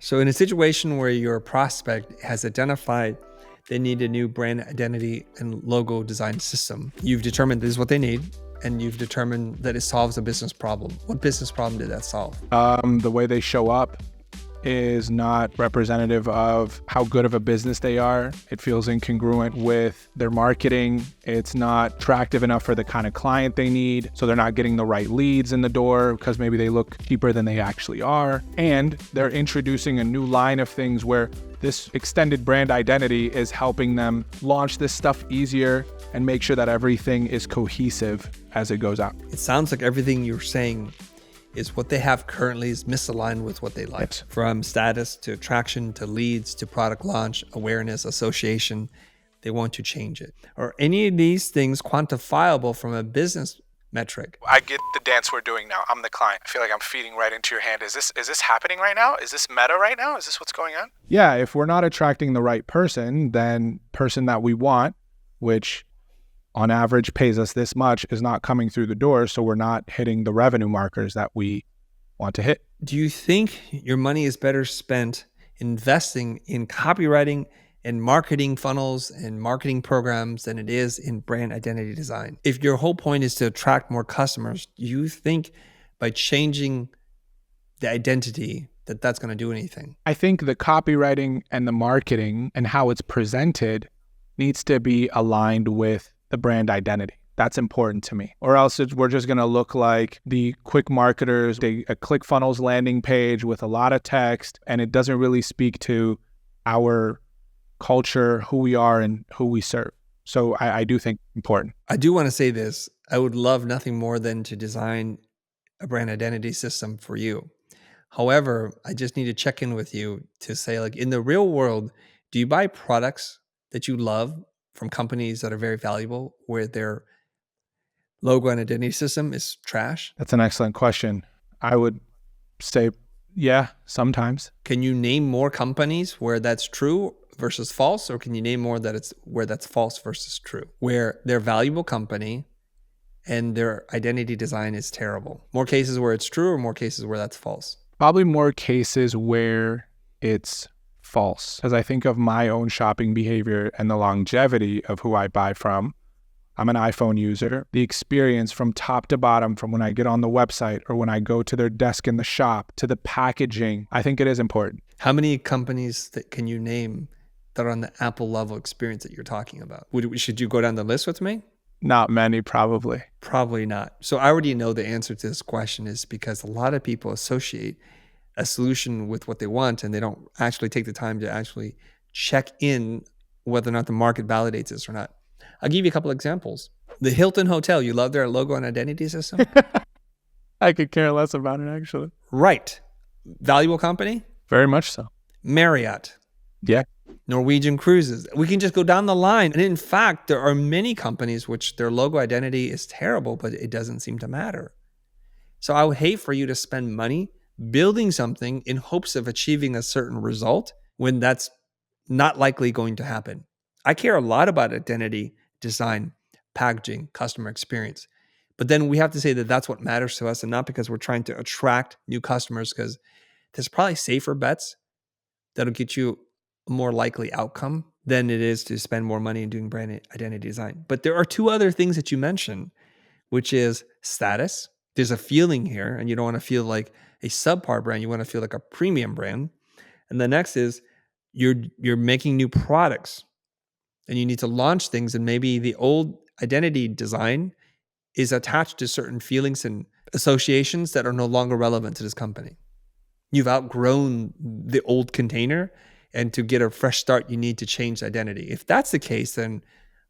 So in a situation where your prospect has identified they need a new brand identity and logo design system, you've determined this is what they need, and you've determined that it solves a business problem. What business problem did that solve? The way they show up is not representative of how good of a business they are. It feels incongruent with their marketing. It's not attractive enough for the kind of client they need. So they're not getting the right leads in the door because maybe they look cheaper than they actually are. And they're introducing a new line of things where this extended brand identity is helping them launch this stuff easier and make sure that everything is cohesive as it goes out. It sounds like everything you're saying is what they have currently is misaligned with what they like. Yes. From status to attraction to leads to product launch, awareness, association, they want to change it. Are any of these things quantifiable from a business metric? I get the dance we're doing now. I'm the client. I feel like I'm feeding right into your hand. Is this happening right now? Is this meta right now? Is this what's going on? Yeah, if we're not attracting the right person, then person that we want, which on average pays us this much, is not coming through the door. So we're not hitting the revenue markers that we want to hit. Do you think your money is better spent investing in copywriting and marketing funnels and marketing programs than it is in brand identity design? If your whole point is to attract more customers, do you think by changing the identity that that's going to do anything? I think the copywriting and the marketing and how it's presented needs to be aligned with the brand identity. That's important to me. Or else we're just going to look like the quick marketers, a ClickFunnels landing page with a lot of text, and it doesn't really speak to our culture, who we are, and who we serve. So I do think important. I do want to say this. I would love nothing more than to design a brand identity system for you. However, I just need to check in with you to say, like, in the real world, do you buy products that you love from companies that are very valuable where their logo and identity system is trash? That's an excellent question. I would say, yeah, sometimes. Can you name more companies where that's true versus false? Or can you name more that it's where that's false versus true? Where they're a valuable company and their identity design is terrible. More cases where it's true or more cases where that's false? Probably more cases where it's false. As I think of my own shopping behavior and the longevity of who I buy from, I'm an iPhone user. The experience from top to bottom, from when I get on the website or when I go to their desk in the shop to the packaging, I think it is important. How many companies that can you name that are on the Apple level experience that you're talking about? Should you go down the list with me? Not many, probably. Probably not. So I already know the answer to this question is because a lot of people associate a solution with what they want and they don't actually take the time to actually check in whether or not the market validates this or not. I'll give you a couple examples. The Hilton Hotel, you love their logo and identity system? I could care less about it, actually. Right. Valuable company? Very much so. Marriott. Yeah. Norwegian Cruises. We can just go down the line. And in fact, there are many companies which their logo identity is terrible, but it doesn't seem to matter. So I would hate for you to spend money building something in hopes of achieving a certain result when that's not likely going to happen. I care a lot about identity, design, packaging, customer experience. But then we have to say that that's what matters to us and not because we're trying to attract new customers, because there's probably safer bets that'll get you a more likely outcome than it is to spend more money in doing brand identity design. But there are two other things that you mentioned, which is status. There's a feeling here, and you don't want to feel like a subpar brand. You want to feel like a premium brand. And the next is you're making new products and you need to launch things, and maybe the old identity design is attached to certain feelings and associations that are no longer relevant to this company. You've outgrown the old container, and to get a fresh start, you need to change identity. If that's the case, then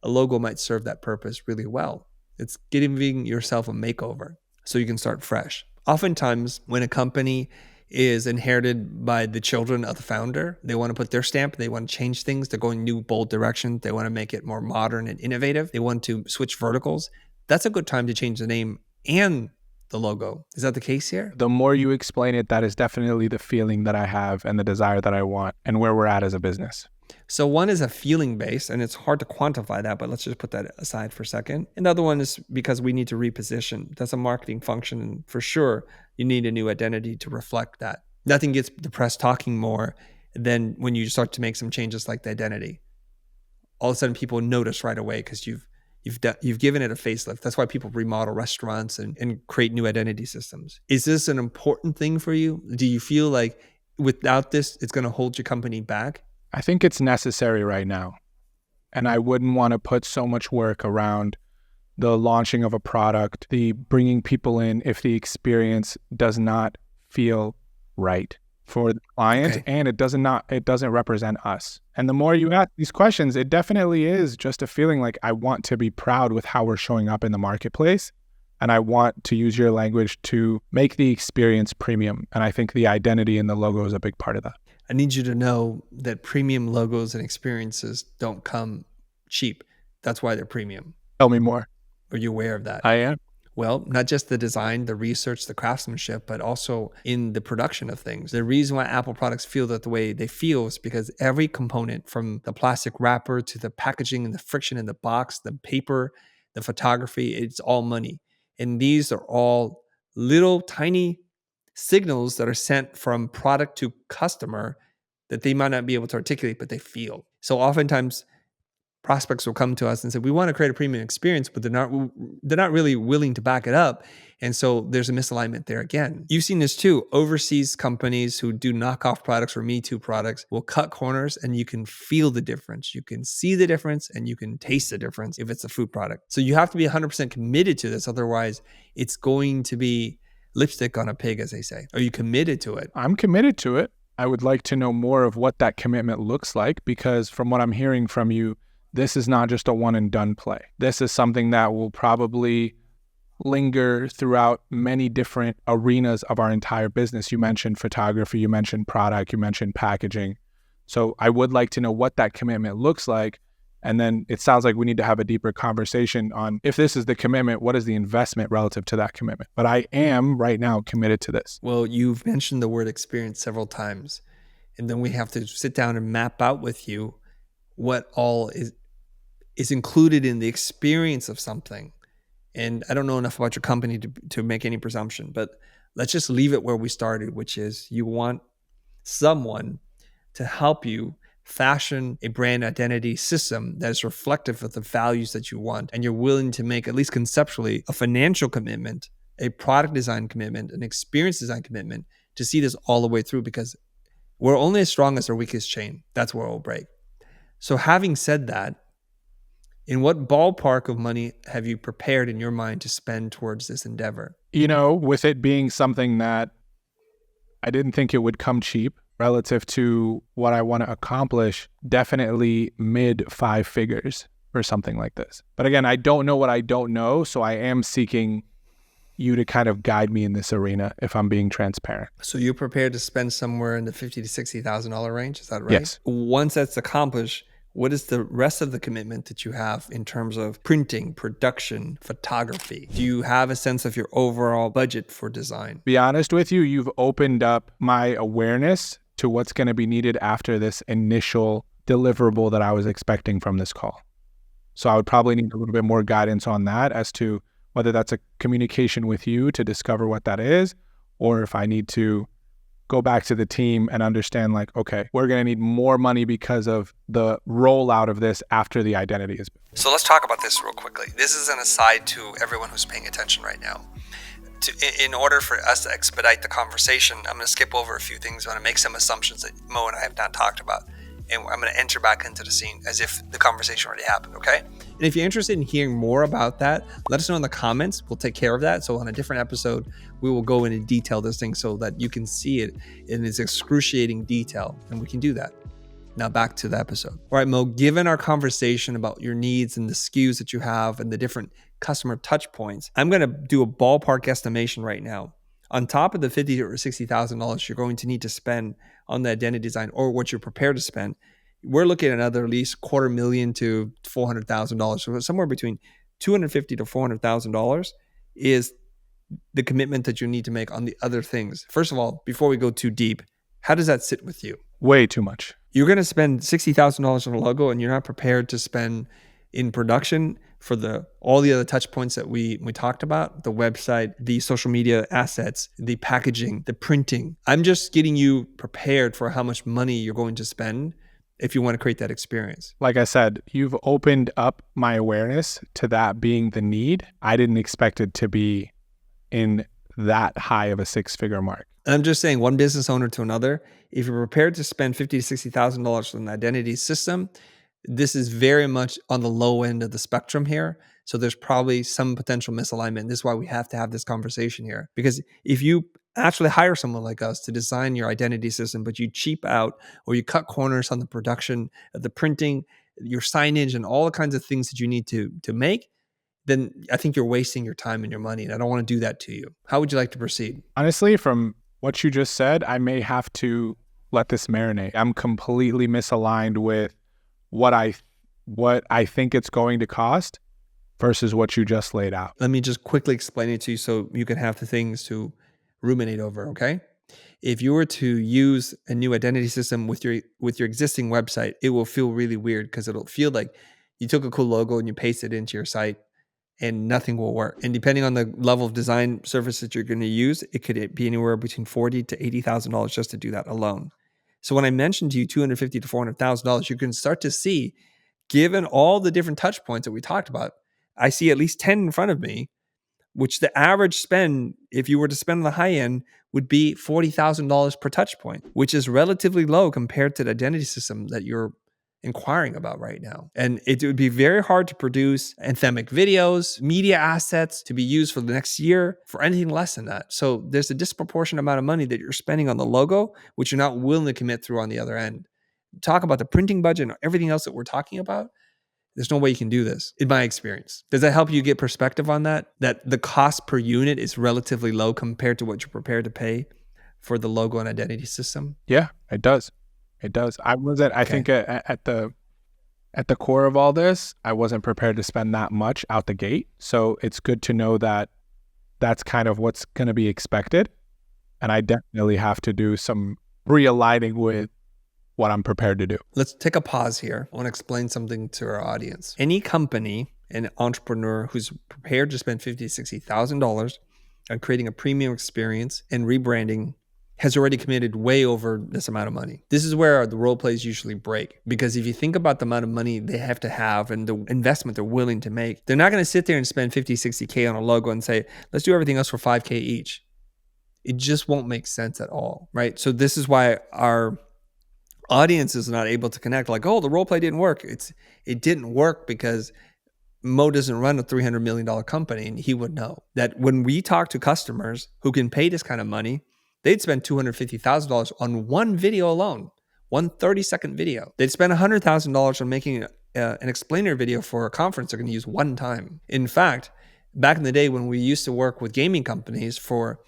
a logo might serve that purpose really well. It's giving yourself a makeover so you can start fresh. Oftentimes, when a company is inherited by the children of the founder, they want to put their stamp, they want to change things, they're going new, bold direction, they want to make it more modern and innovative, they want to switch verticals. That's a good time to change the name and the logo. Is that the case here? The more you explain it, that is definitely the feeling that I have and the desire that I want and where we're at as a business. So one is a feeling base, and it's hard to quantify that, but let's just put that aside for a second. And the other one is because we need to reposition. That's a marketing function, and for sure, you need a new identity to reflect that. Nothing gets the press talking more than when you start to make some changes like the identity. All of a sudden people notice right away because you've given it a facelift. That's why people remodel restaurants and create new identity systems. Is this an important thing for you? Do you feel like without this, it's going to hold your company back? I think it's necessary right now. And I wouldn't want to put so much work around the launching of a product, the bringing people in if the experience does not feel right for the client, and it doesn't represent us. And the more you ask these questions, it definitely is just a feeling like I want to be proud with how we're showing up in the marketplace. And I want to use your language to make the experience premium. And I think the identity and the logo is a big part of that. I need you to know that premium logos and experiences don't come cheap. That's why they're premium. Tell me more. Are you aware of that? I am. Well, not just the design, the research, the craftsmanship, but also in the production of things. The reason why Apple products feel that the way they feel is because every component, from the plastic wrapper to the packaging and the friction in the box, the paper, the photography, it's all money. And these are all little tiny signals that are sent from product to customer that they might not be able to articulate, but they feel. So oftentimes prospects will come to us and say, we want to create a premium experience, but they're not really willing to back it up. And so there's a misalignment there again. You've seen this too. Overseas companies who do knockoff products or Me Too products will cut corners, and you can feel the difference. You can see the difference and you can taste the difference if it's a food product. So you have to be 100% committed to this. Otherwise, it's going to be lipstick on a pig, as they say. Are you committed to it? I'm committed to it. I would like to know more of what that commitment looks like, because from what I'm hearing from you, this is not just a one and done play. This is something that will probably linger throughout many different arenas of our entire business. You mentioned photography, you mentioned product, you mentioned packaging. So I would like to know what that commitment looks like. And then it sounds like we need to have a deeper conversation on, if this is the commitment, what is the investment relative to that commitment? But I am right now committed to this. Well, you've mentioned the word experience several times. And then we have to sit down and map out with you what all is included in the experience of something. And I don't know enough about your company to make any presumption, but let's just leave it where we started, which is you want someone to help you fashion a brand identity system that is reflective of the values that you want. And you're willing to make, at least conceptually, a financial commitment, a product design commitment, an experience design commitment to see this all the way through, because we're only as strong as our weakest chain. That's where we'll break. So having said that, in what ballpark of money have you prepared in your mind to spend towards this endeavor? You know, with it being something that I didn't think it would come cheap relative to what I want to accomplish, definitely mid 5 figures or something like this. But again, I don't know what I don't know, so I am seeking you to kind of guide me in this arena if I'm being transparent. So you're prepared to spend somewhere in the $50,000 to $60,000 range, is that right? Yes. Once that's accomplished, what is the rest of the commitment that you have in terms of printing, production, photography? Do you have a sense of your overall budget for design? Be honest with you, you've opened up my awareness to what's going to be needed after this initial deliverable that I was expecting from this call. So I would probably need a little bit more guidance on that as to whether that's a communication with you to discover what that is, or if I need to go back to the team and understand, like, okay, we're going to need more money because of the rollout of this after the identity is built. So let's talk about this real quickly. This is an aside to everyone who's paying attention right now. In order for us to expedite the conversation, I'm going to skip over a few things. I'm going to make some assumptions that Mo and I have not talked about. And I'm going to enter back into the scene as if the conversation already happened, okay? And if you're interested in hearing more about that, let us know in the comments. We'll take care of that. So on a different episode, we will go into detail this thing so that you can see it in its excruciating detail, and we can do that. Now back to the episode. All right, Mo, given our conversation about your needs and the SKUs that you have and the different customer touch points, I'm going to do a ballpark estimation right now. On top of the $50,000 or $60,000 you're going to need to spend on the identity design, or what you're prepared to spend, we're looking at another at least $250,000 to $400,000. So somewhere between $250,000 to $400,000 is the commitment that you need to make on the other things. First of all, before we go too deep, how does that sit with you? Way too much. You're going to spend $60,000 on a logo and you're not prepared to spend, in production for all the other touch points that we talked about, the website, the social media assets, the packaging, the printing. I'm just getting you prepared for how much money you're going to spend if you want to create that experience. Like I said, you've opened up my awareness to that being the need. I didn't expect it to be in that high of a six-figure mark. I'm just saying, one business owner to another, if you're prepared to spend $50,000 to $60,000 for an identity system, this is very much on the low end of the spectrum here. So there's probably some potential misalignment. This is why we have to have this conversation here. Because if you actually hire someone like us to design your identity system, but you cheap out or you cut corners on the production, the printing, your signage, and all the kinds of things that you need to make, then I think you're wasting your time and your money. And I don't want to do that to you. How would you like to proceed? Honestly, from what you just said, I may have to let this marinate. I'm completely misaligned with what I think it's going to cost versus what you just laid out. Let me just quickly explain it to you so you can have the things to ruminate over, okay? If you were to use a new identity system with your existing website, it will feel really weird because it'll feel like you took a cool logo and you pasted it into your site and nothing will work. And depending on the level of design service that you're going to use, it could be anywhere between $40,000 to $80,000 just to do that alone. So when I mentioned to you $250,000 to $400,000, you can start to see, given all the different touch points that we talked about, I see at least 10 in front of me, which the average spend, if you were to spend on the high end, would be $40,000 per touch point, which is relatively low compared to the identity system that you're inquiring about right now. And it would be very hard to produce anthemic videos, media assets to be used for the next year for anything less than that. So there's a disproportionate amount of money that you're spending on the logo, which you're not willing to commit through on the other end. Talk about the printing budget and everything else that we're talking about. There's no way you can do this, in my experience. Does that help you get perspective on that? That the cost per unit is relatively low compared to what you're prepared to pay for the logo and identity system? Yeah, it does. It does. I think at the core of all this, I wasn't prepared to spend that much out the gate. So it's good to know that that's kind of what's going to be expected. And I definitely have to do some realigning with what I'm prepared to do. Let's take a pause here. I want to explain something to our audience. Any company, an entrepreneur who's prepared to spend $50,000 to $60,000 on creating a premium experience and rebranding has already committed way over this amount of money. This is where the role plays usually break, because if you think about the amount of money they have to have and the investment they're willing to make, they're not going to sit there and spend 50, 60K on a logo and say, let's do everything else for 5K each. It just won't make sense at all, right? So this is why our audience is not able to connect like, oh, the role play didn't work. It didn't work because Mo doesn't run a $300 million company, and he would know that when we talk to customers who can pay this kind of money, they'd spend $250,000 on one video alone, one 30-second video. They'd spend $100,000 on making an explainer video for a conference they're going to use one time. In fact, back in the day when we used to work with gaming companies for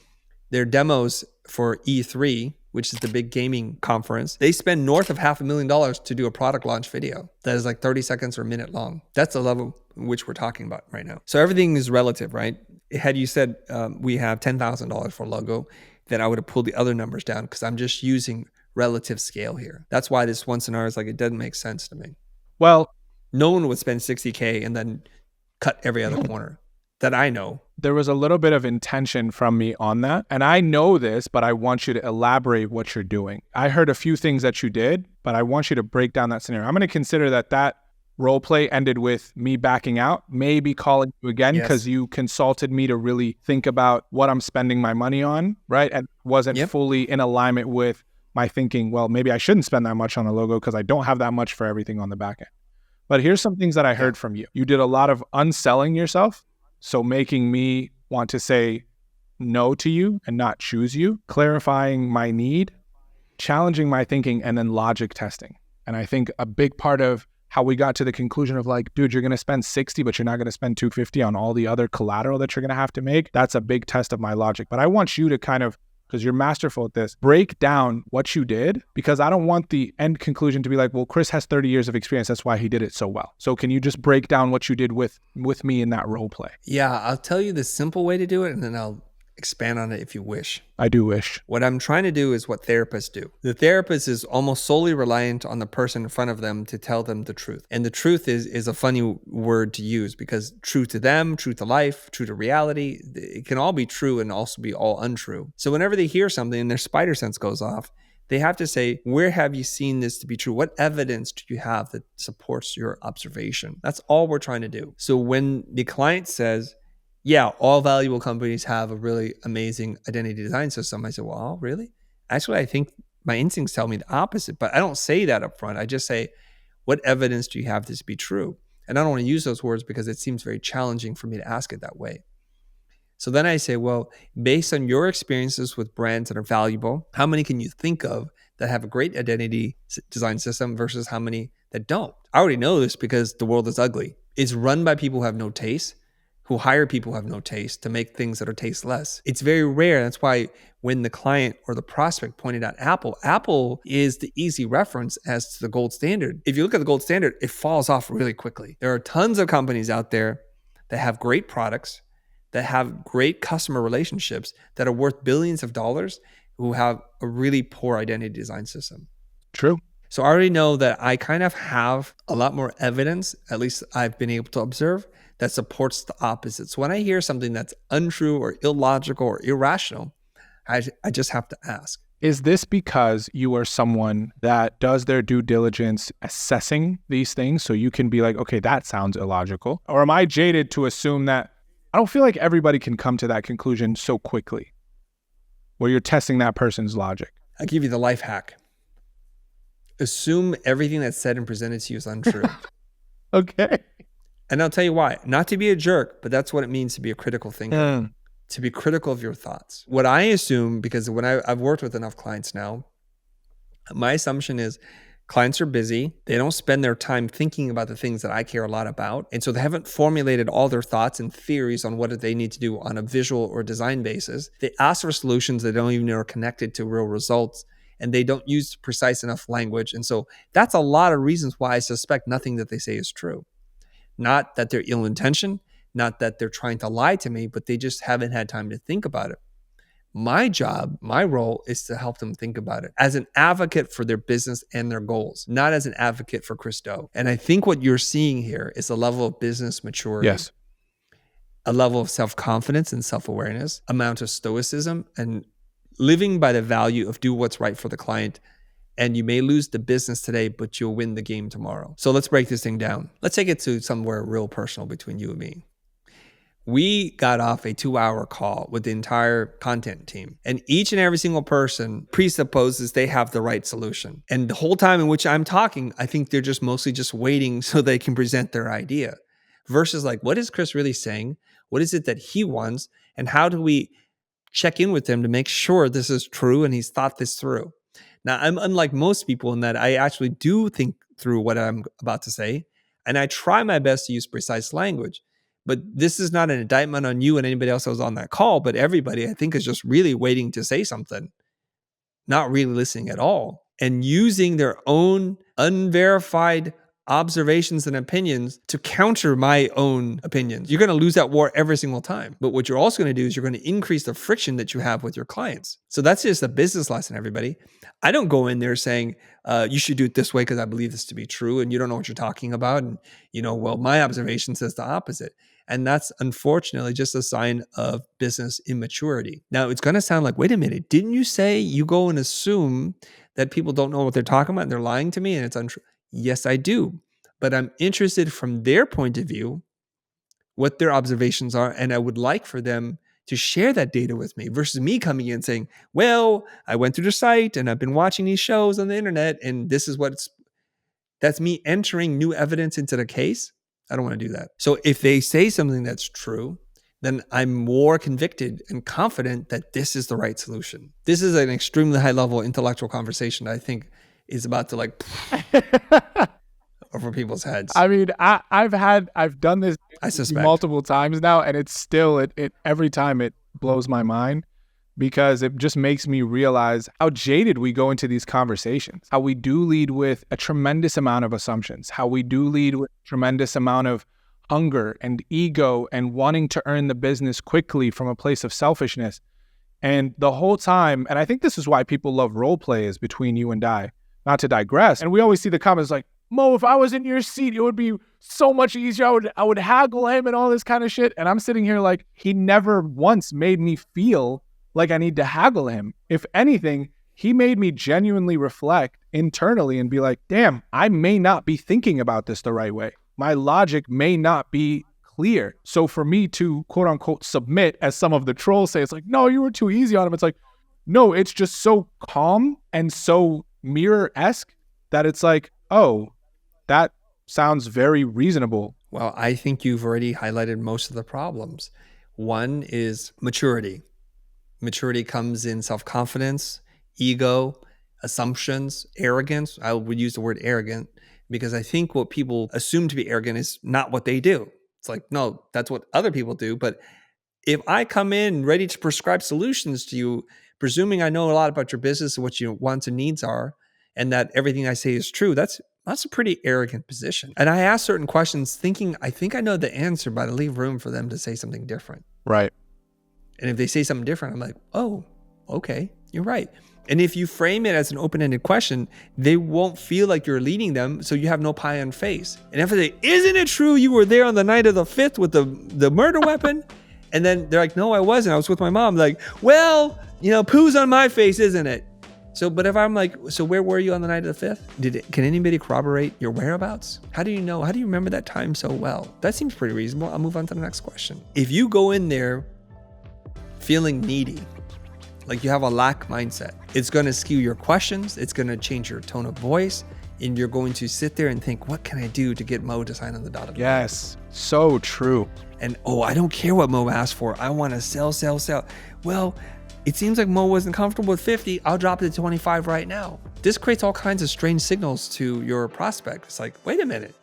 their demos for E3, which is the big gaming conference, they spend north of $500,000 to do a product launch video that is like 30 seconds or a minute long. That's the level in which we're talking about right now. So everything is relative, right? Had you said we have $10,000 for a logo, then I would have pulled the other numbers down because I'm just using relative scale here. That's why this one scenario is like, it doesn't make sense to me. Well, no one would spend 60K and then cut every other corner that I know. There was a little bit of intention from me on that. And I know this, but I want you to elaborate what you're doing. I heard a few things that you did, but I want you to break down that scenario. I'm going to consider that role play ended with me backing out, maybe calling you again because you consulted me to really think about what I'm spending my money on, right? And wasn't fully in alignment with my thinking, well, maybe I shouldn't spend that much on a logo because I don't have that much for everything on the back end. But here's some things that I heard from you. You did a lot of unselling yourself. So making me want to say no to you and not choose you, clarifying my need, challenging my thinking, and then logic testing. And I think a big part of how we got to the conclusion of like, dude, you're going to spend 60, but you're not going to spend 250 on all the other collateral that you're going to have to make. That's a big test of my logic. But I want you to kind of, because you're masterful at this, break down what you did, because I don't want the end conclusion to be like, well, Chris has 30 years of experience. That's why he did it so well. So can you just break down what you did with me in that role play? Yeah, I'll tell you the simple way to do it, and then I'll expand on it if you wish. I do wish. What I'm trying to do is what therapists do. The therapist is almost solely reliant on the person in front of them to tell them the truth. And the truth is a funny word to use because true to them, true to life, true to reality, it can all be true and also be all untrue. So whenever they hear something and their spider sense goes off, they have to say, where have you seen this to be true? What evidence do you have that supports your observation? That's all we're trying to do. So when the client says, yeah, all valuable companies have a really amazing identity design system. I said, well, really? Actually, I think my instincts tell me the opposite, but I don't say that up front. I just say, what evidence do you have this to be true? And I don't want to use those words because it seems very challenging for me to ask it that way. So then I say, well, based on your experiences with brands that are valuable, how many can you think of that have a great identity design system versus how many that don't? I already know this because the world is ugly. It's run by people who have no taste, who hire people who have no taste to make things that are tasteless. It's very rare. That's why when the client or the prospect pointed out Apple is the easy reference as to the gold standard. If you look at the gold standard, it falls off really quickly. There are tons of companies out there that have great products, that have great customer relationships, that are worth billions of dollars, who have a really poor identity design system. True. So I already know that I kind of have a lot more evidence, at least I've been able to observe, that supports the opposite. So when I hear something that's untrue or illogical or irrational, I just have to ask. Is this because you are someone that does their due diligence assessing these things so you can be like, okay, that sounds illogical? Or am I jaded to assume that I don't feel like everybody can come to that conclusion so quickly where you're testing that person's logic? I'll give you the life hack. Assume everything that's said and presented to you is untrue. Okay. And I'll tell you why. Not to be a jerk, but that's what it means to be a critical thinker. To be critical of your thoughts. What I assume, because when I've worked with enough clients now, my assumption is clients are busy. They don't spend their time thinking about the things that I care a lot about. And so they haven't formulated all their thoughts and theories on what they need to do on a visual or design basis. They ask for solutions that don't even know are connected to real results. And they don't use precise enough language. And so that's a lot of reasons why I suspect nothing that they say is true. Not that they're ill-intentioned, not that they're trying to lie to me, but they just haven't had time to think about it. My job, my role is to help them think about it as an advocate for their business and their goals, not as an advocate for Chris Do. And I think what you're seeing here is a level of business maturity. Yes. A level of self-confidence and self-awareness, amount of stoicism, and living by the value of do what's right for the client. And you may lose the business today, but you'll win the game tomorrow. So let's break this thing down. Let's take it to somewhere real personal between you and me. We got off a 2-hour call with the entire content team, and each and every single person presupposes they have the right solution. And the whole time in which I'm talking, I think they're just mostly just waiting so they can present their idea versus like, what is Chris really saying? What is it that he wants? And how do we check in with him to make sure this is true and he's thought this through? Now, I'm unlike most people in that I actually do think through what I'm about to say, and I try my best to use precise language. But this is not an indictment on you and anybody else that was on that call, but everybody, I think, is just really waiting to say something, not really listening at all, and using their own unverified observations and opinions to counter my own opinions. You're going to lose that war every single time. But what you're also going to do is you're going to increase the friction that you have with your clients. So that's just a business lesson, everybody. I don't go in there saying, you should do it this way because I believe this to be true and you don't know what you're talking about. And, well, my observation says the opposite. And that's unfortunately just a sign of business immaturity. Now, it's going to sound like, wait a minute, didn't you say you go and assume that people don't know what they're talking about and they're lying to me and it's untrue? Yes, I do. But I'm interested from their point of view, what their observations are, and I would like for them to share that data with me versus me coming in saying, well, I went through the site and I've been watching these shows on the internet and this is that's me entering new evidence into the case. I don't want to do that. So if they say something that's true, then I'm more convicted and confident that this is the right solution. This is an extremely high level intellectual conversation that I think is about to over people's heads. I mean, I've done this multiple times now, and it's still it every time it blows my mind because it just makes me realize how jaded we go into these conversations, how we do lead with a tremendous amount of assumptions, how we do lead with a tremendous amount of hunger and ego and wanting to earn the business quickly from a place of selfishness. And the whole time, and I think this is why people love role play, is between you and I, not to digress. And we always see the comments like, Mo, if I was in your seat, it would be so much easier. I would haggle him and all this kind of shit. And I'm sitting here like, he never once made me feel like I need to haggle him. If anything, he made me genuinely reflect internally and be like, damn, I may not be thinking about this the right way. My logic may not be clear. So for me to quote unquote submit, as some of the trolls say, it's like, no, you were too easy on him. It's like, no, it's just so calm and so mirror-esque that it's like, oh, that sounds very reasonable. Well, I think you've already highlighted most of the problems. One is maturity. Maturity comes in self-confidence, ego, assumptions, arrogance. I would use the word arrogant because I think what people assume to be arrogant is not what they do. It's like, no, that's what other people do. But if I come in ready to prescribe solutions to you, presuming I know a lot about your business and what your wants and needs are, and that everything I say is true, that's a pretty arrogant position. And I ask certain questions thinking, I think I know the answer, but I leave room for them to say something different. Right. And if they say something different, I'm like, oh, okay, you're right. And if you frame it as an open-ended question, they won't feel like you're leading them, so you have no pie on face. And if they say, isn't it true you were there on the night of the 5th with the murder weapon? And then they're like, no, I wasn't. I was with my mom. Like, well, poo's on my face, isn't it? So, but if I'm like, so where were you on the night of the 5th? Can anybody corroborate your whereabouts? How do you know? How do you remember that time so well? That seems pretty reasonable. I'll move on to the next question. If you go in there feeling needy, like you have a lack mindset, it's going to skew your questions. It's going to change your tone of voice. And you're going to sit there and think, what can I do to get Mo to sign on the dotted line? Yes, so true. And, oh, I don't care what Mo asked for. I want to sell. Well, it seems like Mo wasn't comfortable with 50. I'll drop it to 25 right now. This creates all kinds of strange signals to your prospect. It's like, wait a minute.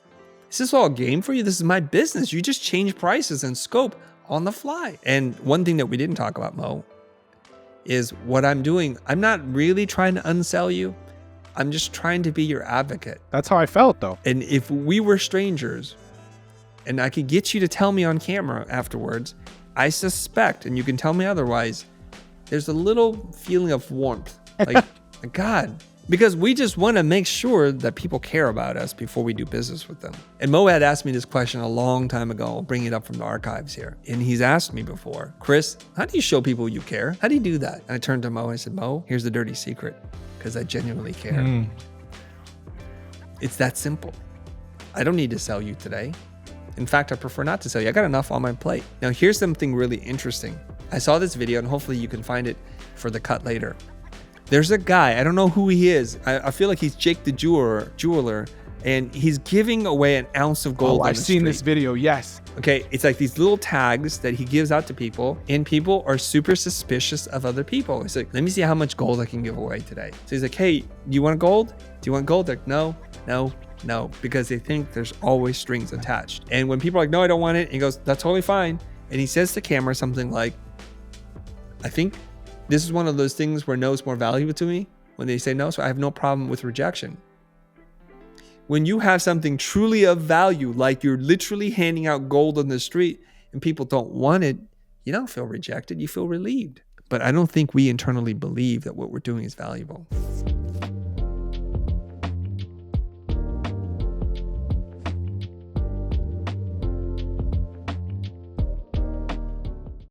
Is this all a game for you? This is my business. You just change prices and scope on the fly. And one thing that we didn't talk about, Mo, is what I'm doing. I'm not really trying to unsell you. I'm just trying to be your advocate. That's how I felt, though. And if we were strangers and I could get you to tell me on camera afterwards, I suspect, and you can tell me otherwise, there's a little feeling of warmth. Like, God, because we just want to make sure that people care about us before we do business with them. And Mo had asked me this question a long time ago. I'll bring it up from the archives here. And he's asked me before, Chris, how do you show people you care? How do you do that? And I turned to Mo and I said, Mo, here's the dirty secret, because I genuinely care. It's that simple. I don't need to sell you today. In fact, I prefer not to sell you. I got enough on my plate. Now, here's something really interesting. I saw this video, and hopefully you can find it for the cut later. There's a guy, I don't know who he is. I feel like he's Jake the jeweler, and he's giving away an ounce of gold. Oh, I've seen this video, yes. Okay, it's like these little tags that he gives out to people, and people are super suspicious of other people. He's like, let me see how much gold I can give away today. So he's like, hey, do you want gold? Do you want gold? They're like, no, because they think there's always strings attached. And when people are like, no, I don't want it, he goes, that's totally fine. And he says to camera something like, I think this is one of those things where no is more valuable to me when they say no, so I have no problem with rejection. When you have something truly of value, like you're literally handing out gold on the street and people don't want it, you don't feel rejected, you feel relieved. But I don't think we internally believe that what we're doing is valuable.